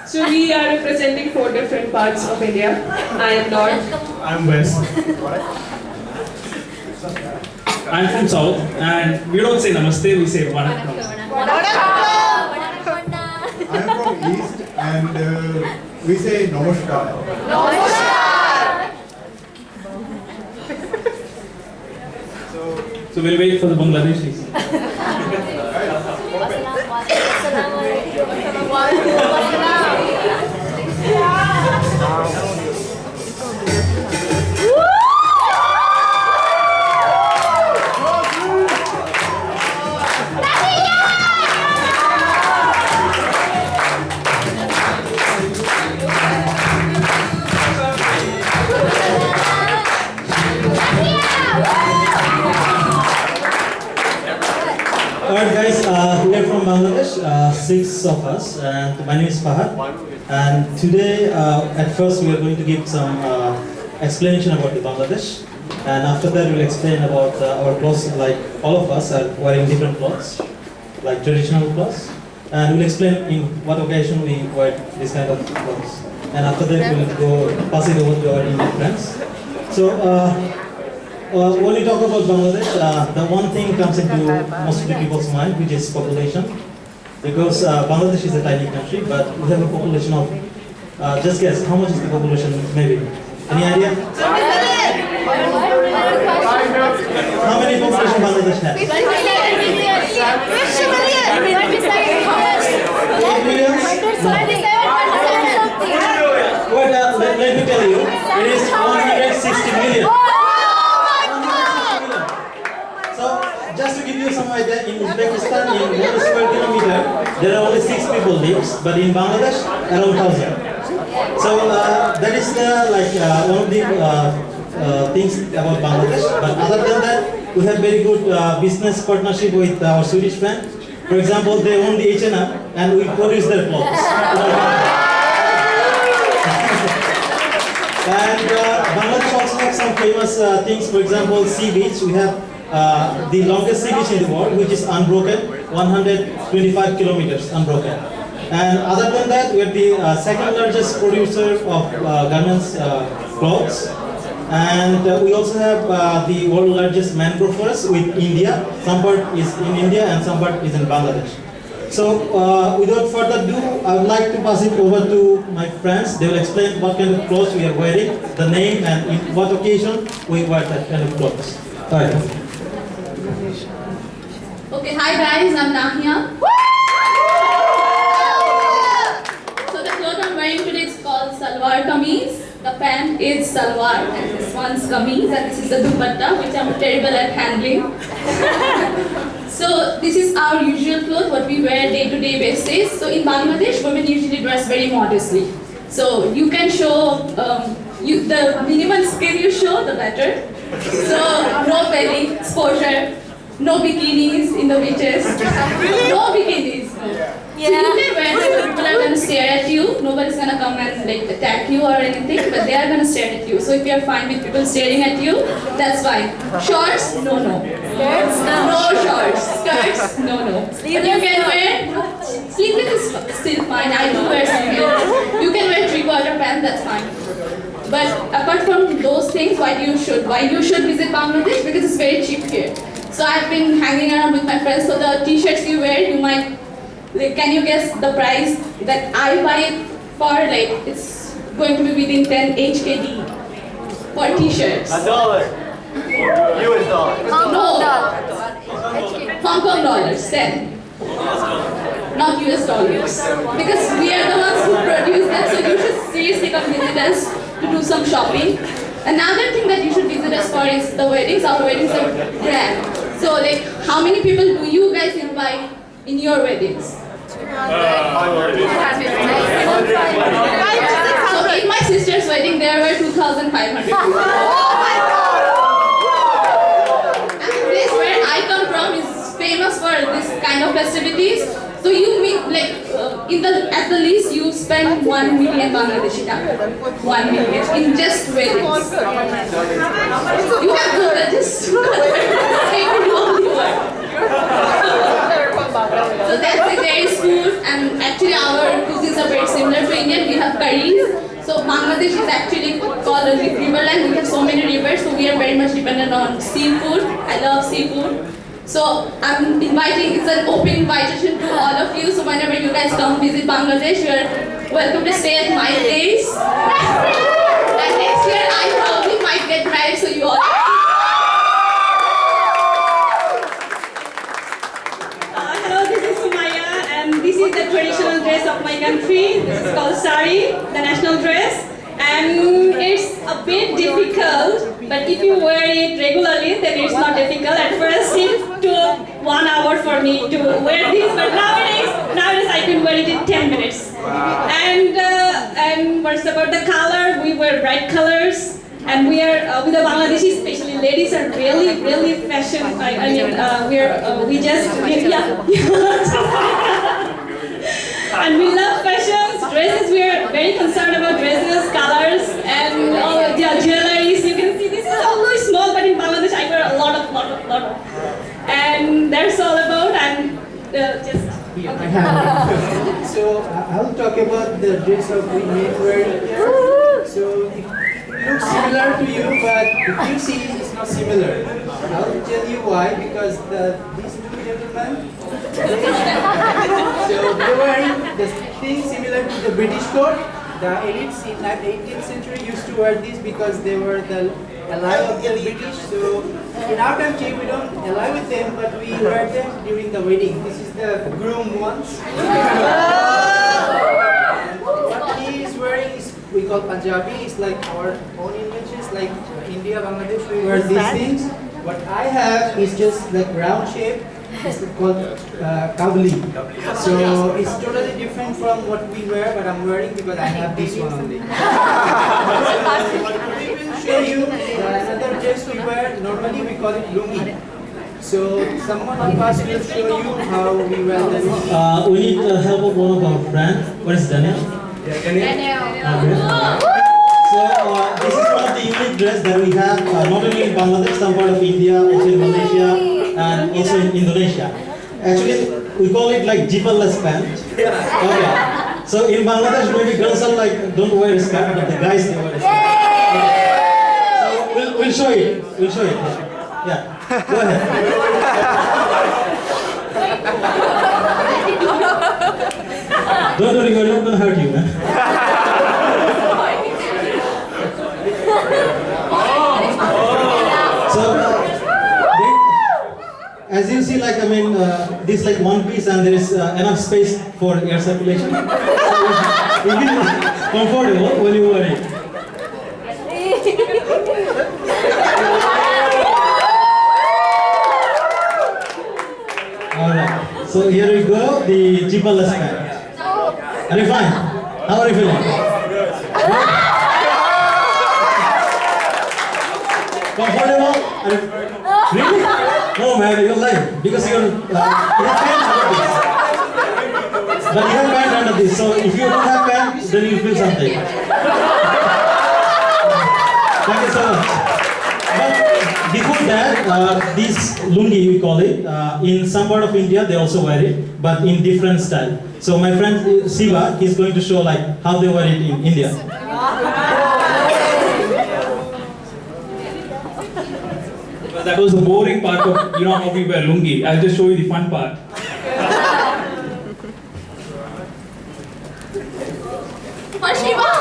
So we are representing 4 different parts of India. I am North. I'm West. I'm from South, and we don't say namaste, we say vanakkam. I'm from East and we say Namaskar. So we'll wait for the Bangladeshis. Alright guys, we are from Bangladesh, 6 of us, and my name is Fahad. And today, at first we are going to give some explanation about the Bangladesh, and after that we'll explain about our clothes, like all of us are wearing different clothes, like traditional clothes, and we'll explain in what occasion we wear this kind of clothes. And after that we'll go pass it over to our Indian friends. So, when we talk about Bangladesh, the one thing comes into most of the people's mind, which is population. Because Bangladesh is a tiny country, but we have a population of, just guess, how much is the population maybe? Any idea? How many population Bangladesh has? 8 million? Wait, let me tell you, it is 160 million. Just to give you some idea, in Uzbekistan, in 1 square kilometer, there are only 6 people lives, but in Bangladesh, around 1,000. So that is one of the things about Bangladesh. But other than that, we have very good business partnership with our Swedish friend. For example, they own the H&M, and we produce their clothes. And Bangladesh also has some famous things. For example, sea beach. We have the longest sea beach in the world, which is unbroken, 125 kilometers unbroken. And other than that, we are the second largest producer of garments, clothes. And we also have the world largest mangrove forest with India. Some part is in India and some part is in Bangladesh. So without further ado, I would like to pass it over to my friends. They will explain what kind of clothes we are wearing, the name, and in what occasion we wear that kind of clothes. All right. Okay, hi guys, I'm Nahia. So the clothes I'm wearing today is called Salwar Kameez. The pant is Salwar and this one's Kameez and this is the dupatta, which I'm terrible at handling. So this is our usual clothes, what we wear day-to-day basis. So in Bangladesh, women usually dress very modestly. So you can show, the minimum skin you show, the better. So no belly exposure. No bikinis in the beaches. No bikinis. So you can wear them, but people are going to stare at you. Nobody's going to come and attack you or anything, but they are going to stare at you. So if you are fine with people staring at you, that's fine. Shorts? No. Skirts? No shorts. Skirts? No. But you can wear, sleeveless is still fine. I do wear sleeveless. You can wear 3/4 pants, that's fine. But apart from those things, why you should visit Bangladesh? Because it's very cheap here. So I've been hanging around with my friends. So the t-shirts you wear, you might, can you guess the price that I buy it for? It's going to be within 10 HKD for t-shirts. $1. US dollar. No. Hong Kong dollars, 10. Not US dollars. Because we are the ones who produce that, so you should seriously come visit us to do some shopping. Another thing that you should visit us for is the weddings. Our weddings are grand. So how many people do you guys invite in your weddings? So in my sister's wedding, there were 2,500 people. Oh my God! And the place where I come from is famous for this kind of festivities. So you meet at the least you spend 1 million Bangladeshi taka. 1 million in just weddings. You have to just So that's it, there is food, and actually our cuisines are very similar to riverland. We have so many rivers, so we are very much dependent on seafood. I love seafood. So I'm inviting, it's an open invitation to all of you. So whenever you guys come visit Bangladesh, you are welcome to stay at my place. And next year I probably might get married, so you all. Hello, this is Sumaya, and this is the traditional dress of my country. This is called sari, the national dress. And it's a bit difficult, but if you wear it regularly, then it's not difficult. At first, it took 1 hour for me to wear this, but nowadays I can wear it in 10 minutes. And what's about the color? We wear bright colors. And we are, with the Bangladeshi, especially ladies are really fashion. And we love fashions, dresses. We are very concerned about dresses, colors, and all the jewelries. You can see this is although small, but in Bangladesh I wear a lot of. And that's all about. And just. So I'll talk about the dress of the men wearing here. So it looks similar to you, but if you see it's not similar. I'll tell you why, because these two gentlemen, so they're wearing the thing similar to the British coat. The elites in the 18th century used to wear this because they were the ally of the British. So in our country we don't ally with them, but we wear them during the wedding. This is the groom ones. What he is wearing is we call Punjabi. It's like our own inventions, like India, Bangladesh. We wear these things. What I have is just like round shape. It's called kavli. So it's totally different from what we wear, but I'm wearing because I have this one only. We will show you another dress we wear. Normally we call it lungi. So someone of us will show you how we wear this. We need help of one of our friends. What is Daniel? Daniel. So this is one of the unique dress that we have not only in Bangladesh, some part of India, also in Malaysia, and also in Indonesia. Actually, we call it like zipperless pant. Okay. So in Bangladesh, maybe girls are like don't wear a skirt, but the guys they wear a skirt. So we'll show it. We'll show it. Yeah. Go ahead. Don't worry, we're not gonna hurt you, man. So, as you see, like this like one piece, and there is enough space for air circulation. So you feel comfortable when you wear it. Alright, so here we go, the zipperless pant. Are you fine? How are you feeling? Comfortable? Really? No man, you're lying. Because you have pants under this. But you have pants under this, so if you don't have pants, then you feel something. Thank you so much. But before that, this lungi we call it, in some part of India they also wear it, but in different style. So my friend Siva, he's going to show like how they wear it in India. Well, that was the boring part of how we wear lungi. I'll just show you the fun part. For Shiva.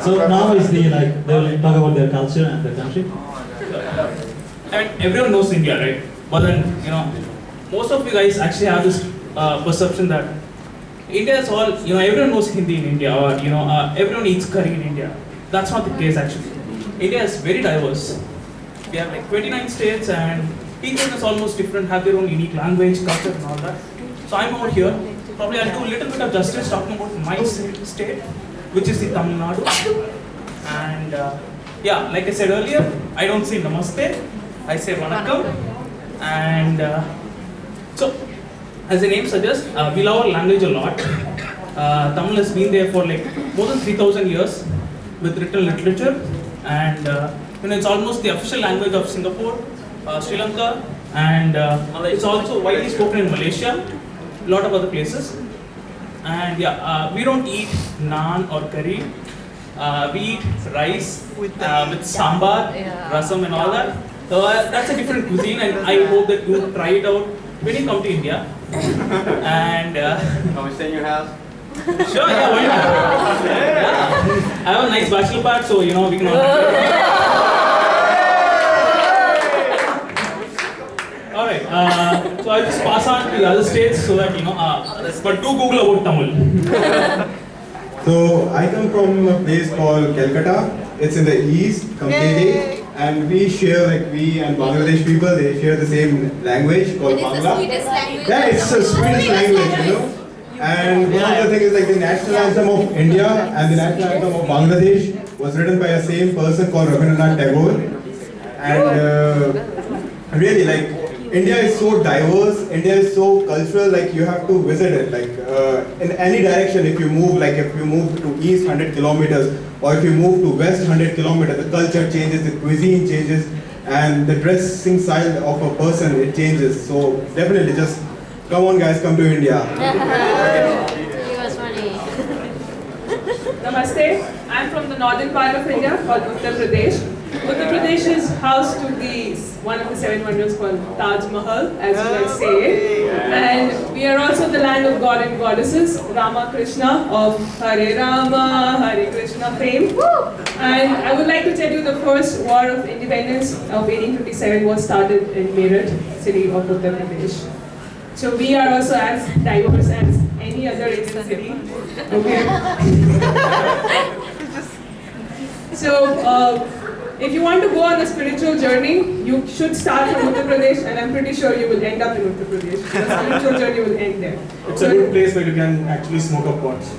So now is the they will talk about their culture and their country. I mean, everyone knows India, right? But then, most of you guys actually have this perception that India is all, everyone knows Hindi in India, or, everyone eats curry in India. That's not the case actually. India is very diverse. We have like 29 states, and each one is almost different, have their own unique language, culture and all that. So I'm over here. Probably I'll do a little bit of justice talking about my state, which is the Tamil Nadu. And yeah, like I said earlier, I don't say namaste, I say vanakkam. And So, as the name suggests, we love our language a lot. Tamil has been there for like more than 3,000 years with written literature, and it's almost the official language of Singapore, Sri Lanka, and it's also widely spoken in Malaysia, a lot of other places. And yeah, we don't eat naan or curry. We eat rice with sambar, rasam and all that. So that's a different cuisine, and I hope that you try it out when you come to India. And Can we stay in your house? sure, yeah, why not? Yeah. I have a nice bachelor pad, so we can all. Alright, so I'll just pass on to the other states so that but do Google about Tamil. So I come from a place called Calcutta. It's in the east completely. And we share, like we and Bangladesh people, they share the same language called Bangla. Yeah, it's a Swedish language, And one of the things is like the national anthem of India and the national anthem of Bangladesh was written by a same person called Rabindranath Tagore. And really, like, India is so diverse, India is so cultural, like you have to visit it. Like in any direction, if you move, like if you move to east 100 kilometers or if you move to west 100 kilometers, the culture changes, the cuisine changes, and the dressing style of a person, it changes. So definitely just come on guys, come to India. He was funny. Namaste. I'm from the northern part of India called Uttar Pradesh. Uttar Pradesh is house to one of the 7 wonders called Taj Mahal, as you guys say. And we are also the land of God and goddesses, Rama Krishna of Hare Rama, Hare Krishna fame. And I would like to tell you the first war of independence of 1857 was started in Meerut, city of Uttar Pradesh. So we are also as diverse as any other Indian city. Okay. So if you want to go on a spiritual journey, you should start from Uttar Pradesh, and I'm pretty sure you will end up in Uttar Pradesh. The spiritual journey will end there. It's a good place where you can actually smoke up pots.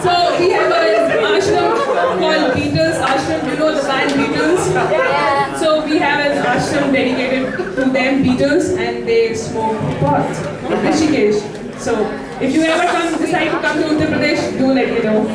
So we have an ashram called Beatles Ashram. You know the band Beatles? So we have an ashram dedicated to them, Beatles, and they smoke pot in Rishikesh. So if you ever decide to come to Uttar Pradesh, do let me know.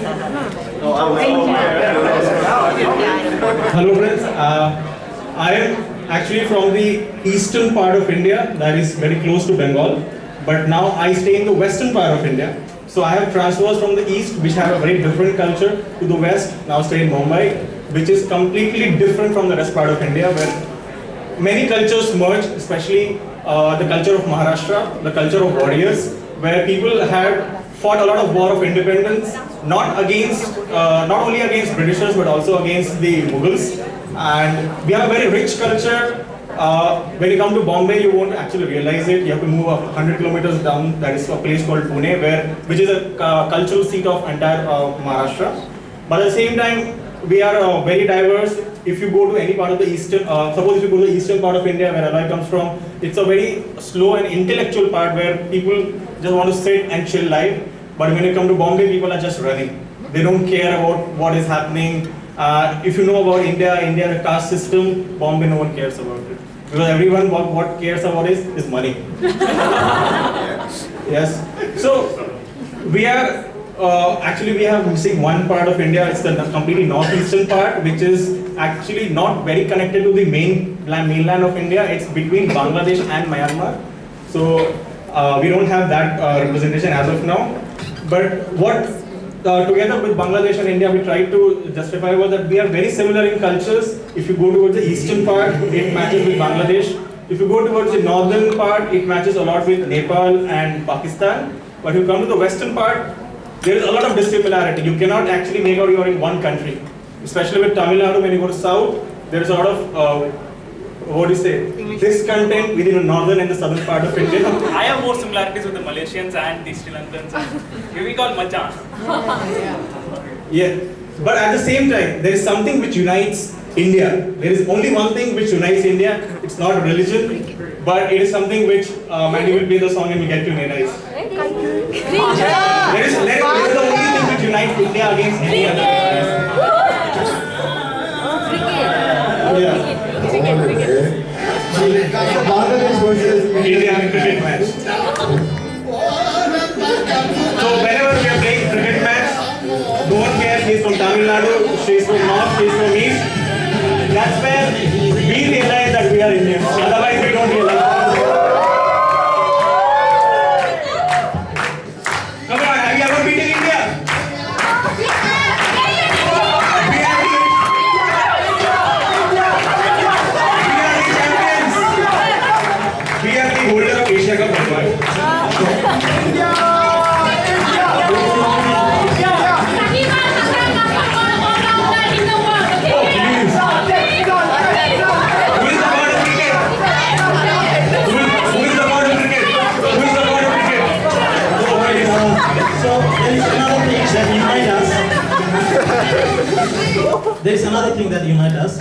Hello friends, I am actually from the eastern part of India, that is very close to Bengal, but now I stay in the western part of India. So I have transfers from the east, which have a very different culture, to the west, now stay in Mumbai, which is completely different from the rest part of India, where many cultures merge, especially the culture of Maharashtra, the culture of warriors, where people had fought a lot of war of independence, not only against Britishers but also against the Mughals. And we have a very rich culture. When you come to Bombay, you won't actually realize it. You have to move 100 kilometers down. That is a place called Pune, which is a cultural seat of entire Maharashtra. But at the same time, we are very diverse. If you go to any part of the eastern, suppose if you go to the eastern part of India, where Aloy comes from, it's a very slow and intellectual part where people just want to sit and chill life. But when you come to Bombay, people are just running. They don't care about what is happening. If you know about India and the caste system, Bombay, no one cares about it. Because everyone, what cares about is money. Yes. So, we are, actually we are missing one part of India. It's the completely northeastern part, which is actually not very connected to the mainland of India. It's between Bangladesh and Myanmar. So, we don't have that representation as of now. But what together with Bangladesh and India, we try to justify was that we are very similar in cultures. If you go towards the eastern part, it matches with Bangladesh. If you go towards the northern part, it matches a lot with Nepal and Pakistan. But if you come to the western part, there is a lot of dissimilarity. You cannot actually make out you are in one country. Especially with Tamil Nadu, when you go to south, there is a lot of discontent within the northern and the southern part of India. I have more similarities with the Malaysians and the Sri Lankans. Here we call Macha. Yeah, but at the same time, there is something which unites India. There is only one thing which unites India. It's not religion, but it is something which Mandy will play the song and we get to realize. There is the only thing which unites India against any other. Yeah. So north, she's from east. That's where we realize that we are Indians. Otherwise, we don't realize. Come on, have you ever been in India? We are the holder of Asia Cup award. There is another thing that unites us,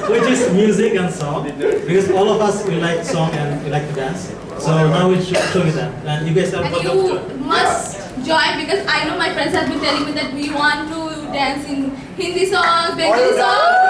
which is music and song. Because all of us we like song and we like to dance. So now we'll show you that, and you guys are And welcome to you join. must join because I know my friends have been telling me that we want to dance in Hindi songs, Bengali songs.